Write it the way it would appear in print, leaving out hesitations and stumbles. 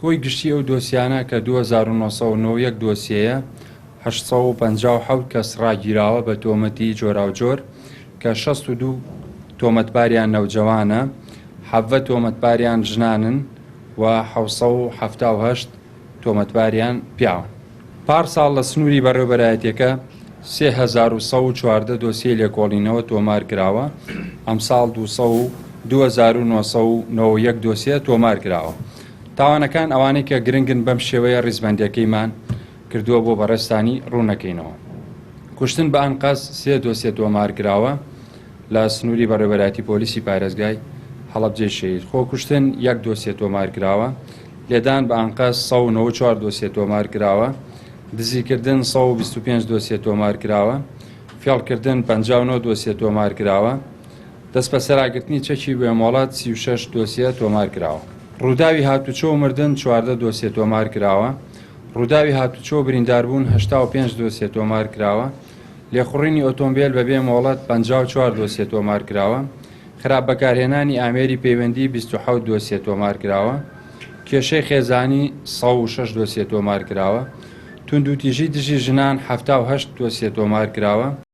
کۆی گشتی ئەو دۆسیانە کە 2991 دۆسیەیە 857 کەس ڕاگیراوە بە تۆمەتی جۆراوجۆر کە 62 تۆمەتباریان نەوجەوانە، 17 تۆمەتباریان ژنانن و 778 تۆمەتباریان پیاون. پارساڵ لە سنووری بەڕێوەبەرایەتیەکە 3114 دۆسیە لێکۆڵینەوە تۆمار کراوە، ئەمساڵ 2991 دۆسیە تۆمار کراوە. تاوانەکان ئەوانەی کە گرنگن بەم شێوەیە ڕیزبەندیەکەیمان کردووە بۆ بەڕێستانی ڕوونەکەینەوە. کوشتن بە ئەنقەس 3 دۆسیە تۆمار کراوە لە سنووری بەڕێوەبەرایەتی پۆلیسی پارێزگای هەڵەبجێ شەید. خۆکوشتن 1 دۆسیە تۆمار کراوە، لێدان بە ئەنقەس 194 دۆسیە تۆمار کراوە، دزیکردن 125 دۆسیە تۆمار کراوە، فێڵکردن 59 دۆسیە تۆمار کراوە، دەست بە سەراگرتنی چەکی بێمۆڵەت 36 دۆسیە تۆمار کراوە. ڕووداوی هاتوچۆ و مردن 14 دۆسیە تۆمار کراوە، ڕووداوی هاتوچۆ و برینداربوون 85 دۆسیە تۆمار کراوە، لێخوڕینی ئۆتۆمبیل بەبێ مۆڵەت 54 دۆسیە تۆمار کراوە، خراپ بەکارهێنانی ئامێری پەیوەندی 27 دۆسیە تۆمار کراوە، کێشەی خێزانی 106 دۆسیە تۆمار کراوە، توندوتیژی دژی ژنان 78 دۆسیە تۆمار کراوە،